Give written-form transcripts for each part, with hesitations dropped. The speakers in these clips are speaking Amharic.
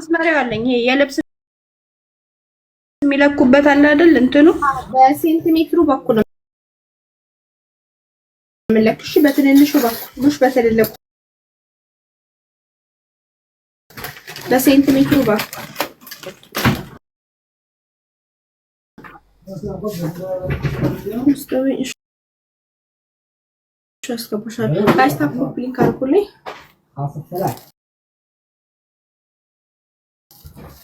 ማስመሪያው አለኝ። ይሄ የልብስ የሚለኩበት አለ አይደል? እንትኑ በሴንቲሜትሩ በኩል ነው የምለክሽ፣ በትንንሹ በኩል በትልልቁ በሴንቲሜትሩ በኩል አስገባሻለሁ። ጋይስ ታፕ ሊንክ አድርጉልኝ።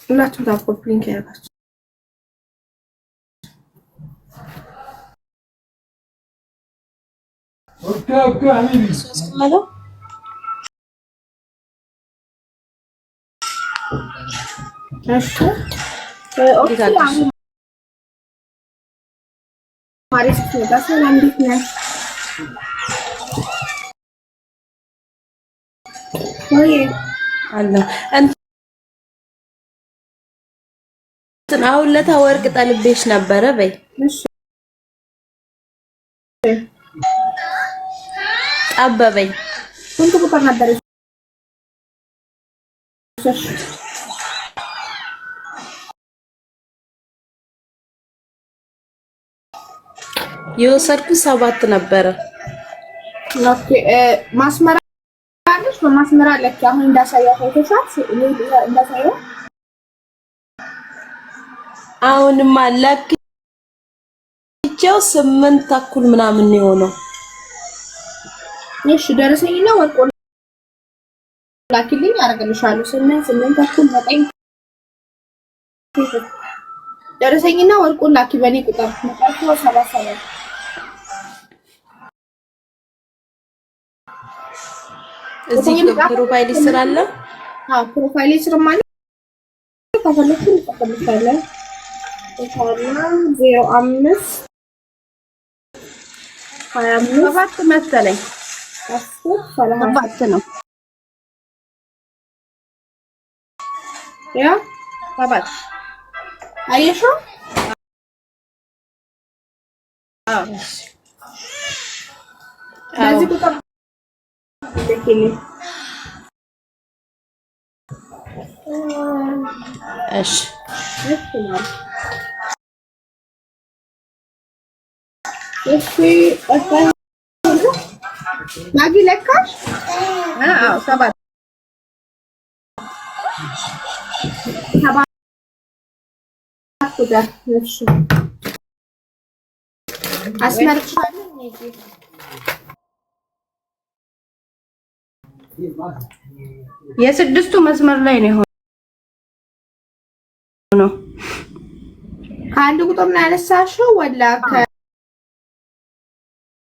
ሁላችሁም ታፕ ሊንክ ያደርጋችሁ። ኦኬ አሚን ሰስማለው እሺ ኦኬ ማሪስ ተጋሰን እንዴት ነህ? ወይ አለ እንትን አሁን ለታ ወርቅ ጠልቤሽ ነበረ በይ። እሺ ጠበበኝ። ስንት ቁጥር ነበር? እሺ የወሰድኩት 7 ነበረ። ኦኬ ማስመራ አለሽ? በማስመራ ለክ አሁን እንዳሳያው ፎቶሻፕ እንዳሳያው አሁንማ ለክቼው 8 ተኩል ምናምን ነው የሆነው። እሺ ደረሰኝና ወርቆ ላኪልኝ አደርግልሻለሁ። 8 ተኩል 9 ደረሰኝና ወርቆ ላኪ በኔ ቁጥር መጣሁ 77 እዚህ ፕሮፋይል ይስራል። አዎ ፕሮፋይል ይስራ ማለት ተፈልኩ ተፈልካለሁ። ተፈላ 05 25 መሰለኝ 10 ነው ያ 7 አየሽው? አዎ ስለዚህ ቁጥር ልክልኝ። እሺ እሺ ማጊ ለካሽ? አዎ 7 ቁጥር እሺ አስመርጫለሁ እንጂ የስድስቱ መስመር ላይ ነው የሆነው። ከአንድ ቁጥር ነው ያነሳሽው ወላ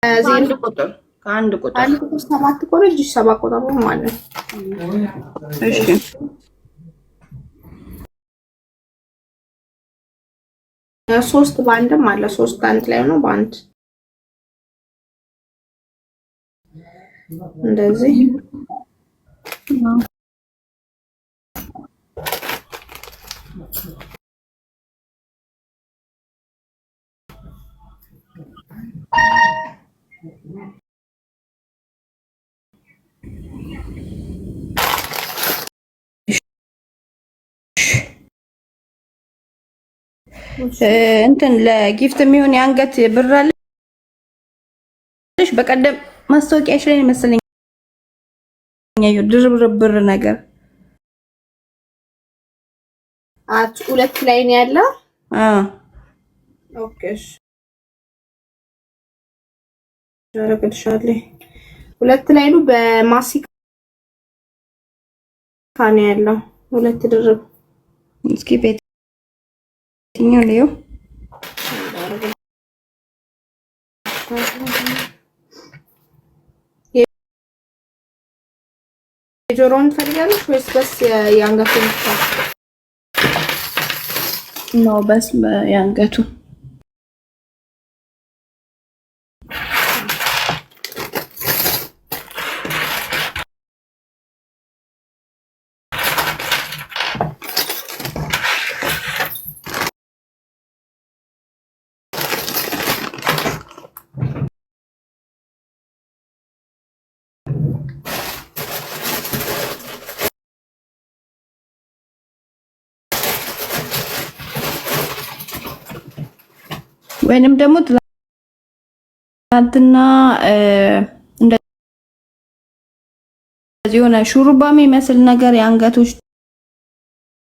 ከዜሮ ቁጥር? ከአንድ ቁጥር 7 ቁጥር እጅ 7 ቁጥር ነው ማለት ነው። እሺ ሶስት ባንድም አለ። 3 አንድ ላይ ነው ባንድ እንደዚህ እንትን ለጊፍት የሚሆን የአንገት ብር አለሽ። በቀደም ማስታወቂያሽ ላይ መሰለኝ ያየው ድርብርብ ብር ነገር አት 2 ላይ ነው ያለው። ኦኬ እሺ ዳረከሻለ 2 ላይ ነው በማሲካ ነው ያለው 2 ድርብ። እስኪ ቤት ቲኛለው የጆሮን ፈልጋለሽ ወይስ በስ የአንገቱን? ነው በስ የአንገቱ ወይንም ደግሞ ትናንትና እንደዚህ ሆነ ሹሩባ የሚመስል ነገር የአንገቶች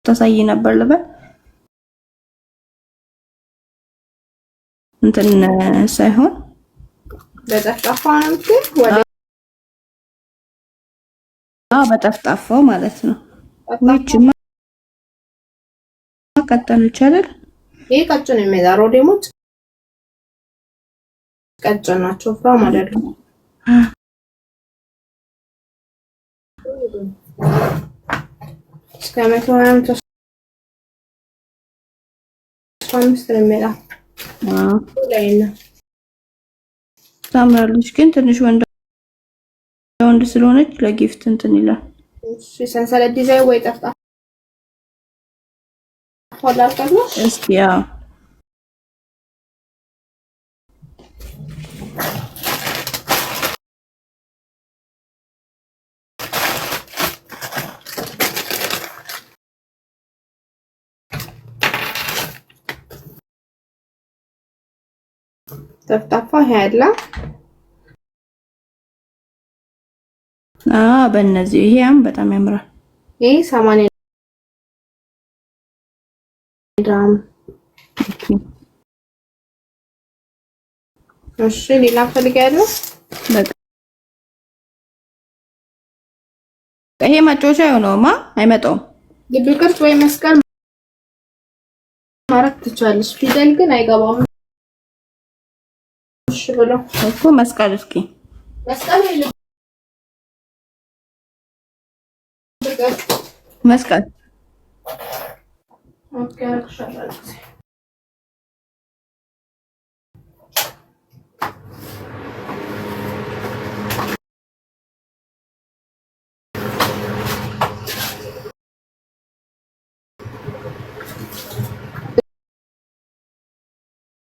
ተሳይ ነበር ልበል እንትን ሳይሆን በጠፍጣፋው ነው ወደ በጠፍጣፋው ማለት ነው። ወይችማ ቀጠነች አይደል? ይሄ ቀጭን የሚዛረው ደግሞ ቀጭን ናቸው ፍራም አይደለም። እስከ 125 ነው የሚላ ላይና ታምራለች ግን ትንሽ ወንድ ስለሆነች ለጊፍት እንትን ይላል። እሺ ሰንሰለት ዲዛይን ወይ ጠፍጣ ወላቀት ነው። እስኪ ያው ጠፍጣፋ ያለ በእነዚህ ይሄም በጣም ያምራል። ይሄ 80 ድራም። እሺ ሌላ ፈልጋለሁ። በቃ ይሄ መጮቻ የሆነውማ አይመጣውም። ልብ ቅርጽ ወይ መስቀል ማረክ ትቻለሽ። ፊደል ግን አይገባም። እሺ ብሎ እኮ መስቀል እስኪ መስቀል መስቀል ኦኬ አክሻላል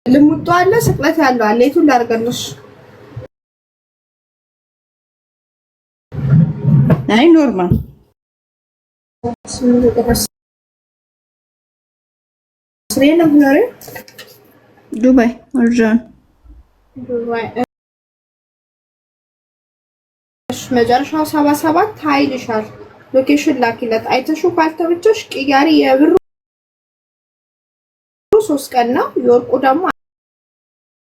ልሙጡ አለ ስቅለት ያለው አለ የቱን ላድርግልሽ? አይ ኖርማል ስሬን ነው ዱባይ አርጃን ዱባይ እሺ መጨረሻው 77 ኃይልሻል ሎኬሽን ላኪለት አይተሹ ካልተመቸሽ ቅያሪ የብሩ 3 ቀን ነው የወርቁ ደግሞ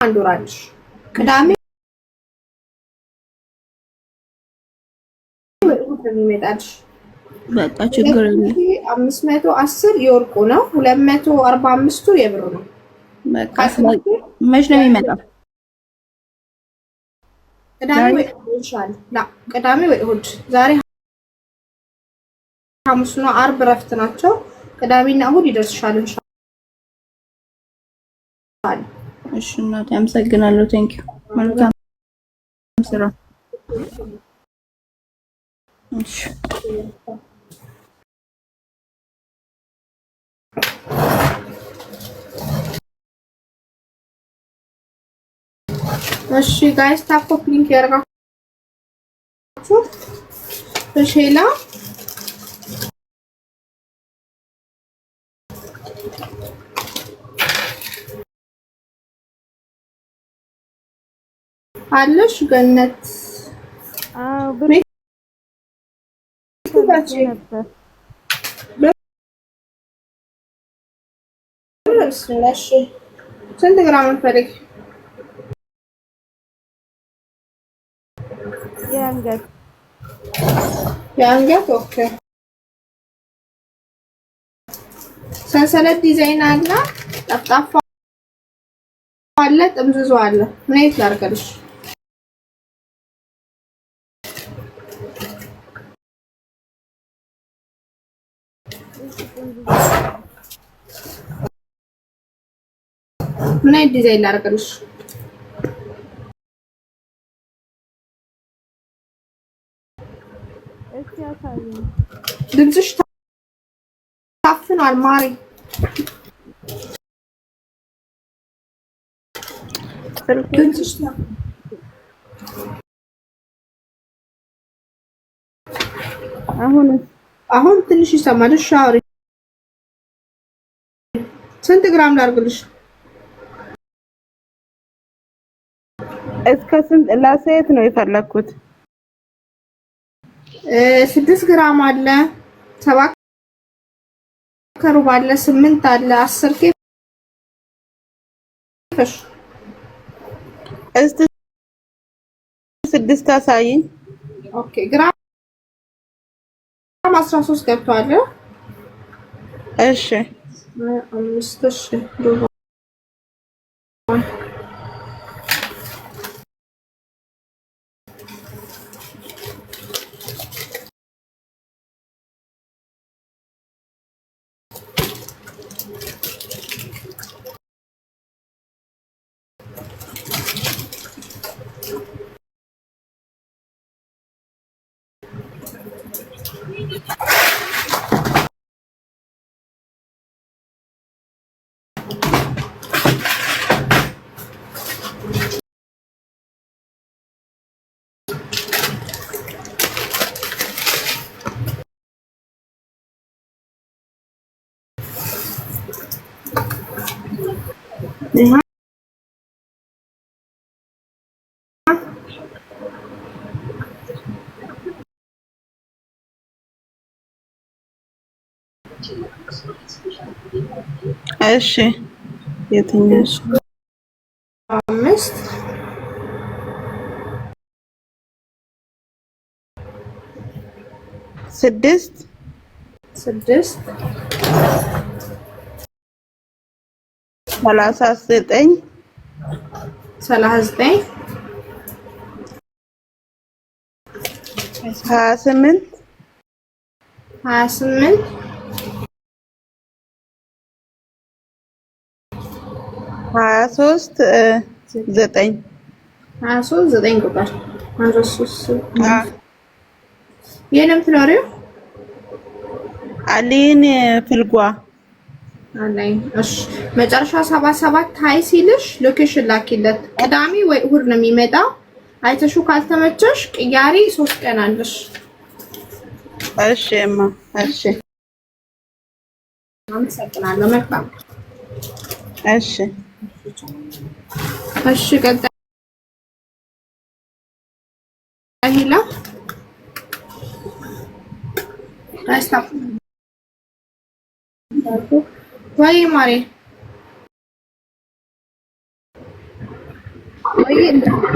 አንድ ወር አለሽ ቅዳሜ የሚመጣልሽ በቃ ችግር የለም። 510 የወርቁ ነው 245ቱ የብሩ ነው። በቃ መች ነው የሚመጣው? ቅዳሜ ወይ ይሻል ላ ቅዳሜ ወይ እሑድ ዛሬ ሐሙስ ነው ዓርብ እረፍት ናቸው። ቅዳሜና እሑድ ይደርስሻል ኢንሻአላህ። እሺ እናቴ አመሰግናለሁ። ቴንኪው መልካም ስራ። እሺ እሺ ጋይስ ታፕ ሊንክ ያደርጋችሁ በሼላ አለሽ ገነት ስንት ግራም እንፈልግ? የአንገት ኦኬ። ሰንሰለት ዲዛይን አለ፣ ጠፍጣፋ አለ፣ ጥምዝዞ አለ። ምን አይነት ላድርግልሽ? ምን አይነት ዲዛይን ላድርግልሽ? ድምፅሽ ታፍኗል ማሪ። አሁን ትንሽ ይሰማል። ሻወሪ ስንት ግራም ላድርግልሽ? እስከ ስንት ለሴት ነው የፈለኩት? 6 ግራም አለ፣ 7 ከሩብ አለ፣ 8 አለ፣ 10 ኬፍሽ። እስቲ 6 አሳይኝ። ኦኬ ግራም 13 ገብቷል። እሺ 5000 ሩብ እሺ የትኛው? 5 6 6 39 39 28 28 23 9 23 9 ቁጥር 23 የለም ፍሎሪዮ አሊን ፍልጓ አለኝ። እሺ መጨረሻ 77 ሃይ ሲልሽ ሎኬሽን ላኪለት። ቅዳሜ ወይ እሁድ ነው የሚመጣው። አይተሹ ካልተመቸሽ ቅያሪ 3 ቀን አለሽ። እሺ እማ እሺ አመሰግናለሁ። መልካም እሺ እሺ ቀጣይ ሂላ አስታፍ ወይ ማሪ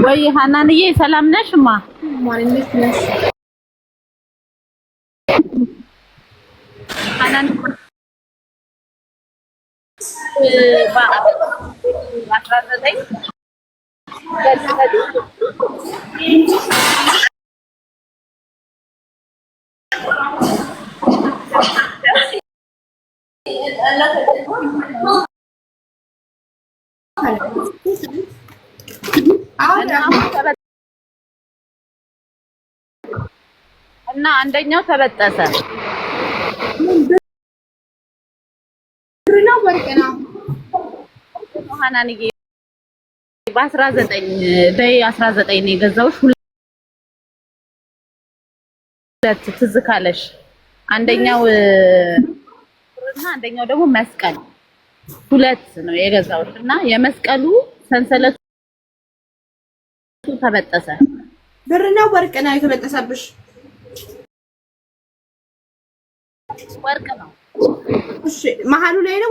ወይ ሀናንዬ ሰላም ነሽማ? ማሪ እንዴት ነሽ? ሀናን እና አንደኛው ተበጠሰ። ብርና ወርቅ ነው ሀናንዬ በ19 በ19 ነው የገዛሁሽ። ሁለት ትዝ ካለሽ አንደኛው እና አንደኛው ደግሞ መስቀል ሁለት ነው የገዛሁሽ እና የመስቀሉ ሰንሰለቱ ተበጠሰ። ብርና ወርቅ ነው የተበጠሰብሽ? ወርቅ ነው። እሺ መሀሉ ላይ ነው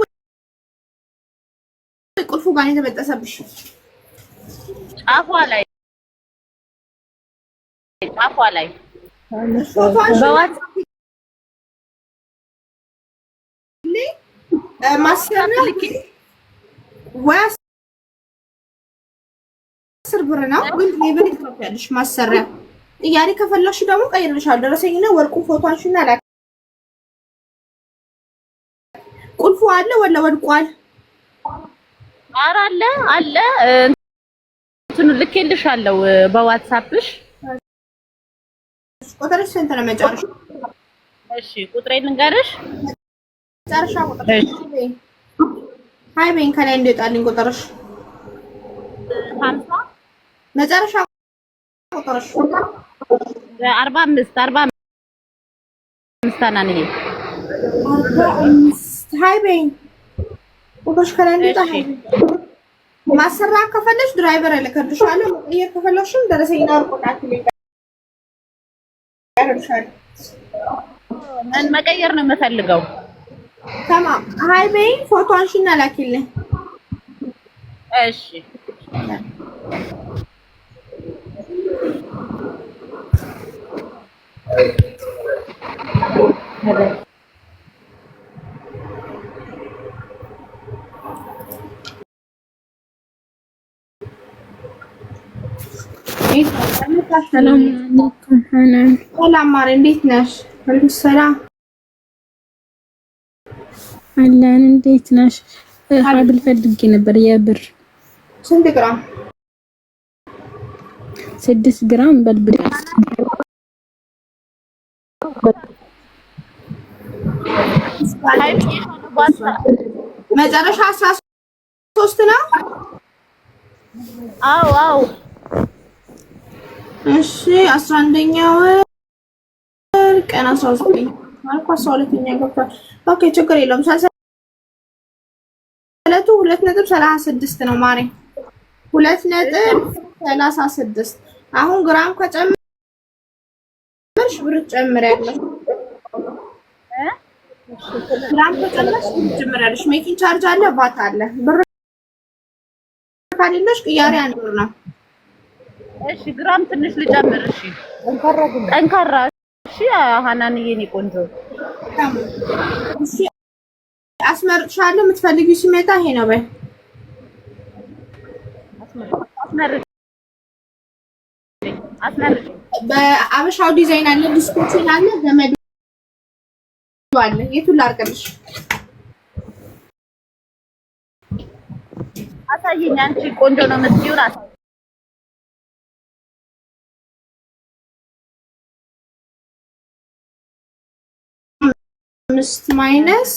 ቁልፉ ጋር የተበጠሰብሽ? ጫፏ ላይ ማሰሪያ ወይ 10 ብር ነው ግን ሌብል ትከፍያለሽ። ማሰሪያ ጥያቄ ከፈለግሽ ደግሞ ቀይርልሻለሁ። ደረሰኝና ወርቁ ፎቶ አንሺና ላክ። ቁልፉ አለ ወላ ወድቋል? ኧረ አለ እንትኑ ልኬልሻለሁ በዋትስአፕሽ። ቁጥርሽ ስንት ነው መጨረሻ? እሺ ቁጥሬን ልንገርሽ። መጨረሻ ቁጥር ሃይ በይኝ ከላይ እንዲወጣልኝ ቁጥርሽ 50 መጨረሻ ቁጥርሽ 45 ሀናንዬ 45 ሃይ በይኝ ቁጥርሽ ከላይ እንዲወጣ ማሰራ ከፈለሽ ድራይቨር እልክልሻለሁ። መቀየር ከፈለሽም ደረሰኝና ወረቀት ይልካል። ምን መቀየር ነው የምፈልገው? ተማም ሃይ በይ ፎቶ አንሺና ላኪልኝ። እሺ ሰላም አለይኩም ሐናን። ሰላም ማሪ፣ እንዴት ነሽ? ወአለይኩም ሰላም አለን። እንዴት ነሽ? ሀብል ፈልጌ ነበር። የብር ስንት ግራም? 6 ግራም በልብል መጨረሻ 13 ነው። አዎ እሺ 11ኛ ወር ቀን 19 ማለት 12ኛ ገብቷል። ኦኬ ችግር የለውም። ሰለቱ 2.36 ነው ማሪ፣ 2.36። አሁን ግራም ከጨመርሽ ብር ጨምሪያለሽ። ግራም ከጨመርሽ ብር ጨምሪያለሽ። ሜኪንግ ቻርጅ አለ፣ ቫት አለ። ብር ካለሽ ቅያሬ አንድ ብር ነው። እሺ ግራም ትንሽ ልጨምር። እሺ ጠንካራ። እሺ ሀናንዬ የኔ ቆንጆ፣ እሺ አስመርጥሻለሁ። የምትፈልጊው ሲመጣ ይሄ ነው በይ። አስመርጭ። በአበሻው ዲዛይን አለ፣ ዲስኮችን አለ፣ ገመዱ አለ። የቱን ላድርግልሽ? አሳይኝ። አንቺ ቆንጆ ነው የምትይውን አሳይኝ። አምስት ማይነስ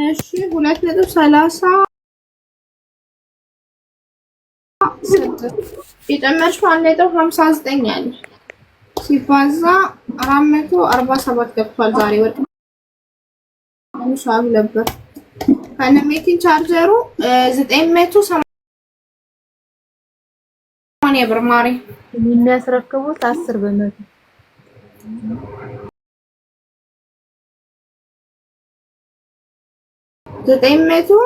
እሺ 2.36 የጨመርሽው 1.59 አለ ሲባዛ 447 ገብቷል። ዛሬ ወጥ አንሻው ነበር ከነ ሜኪንግ ቻርጀሩ 980 ብር ማሪ የሚያስረክቡት 10 በመቶ 900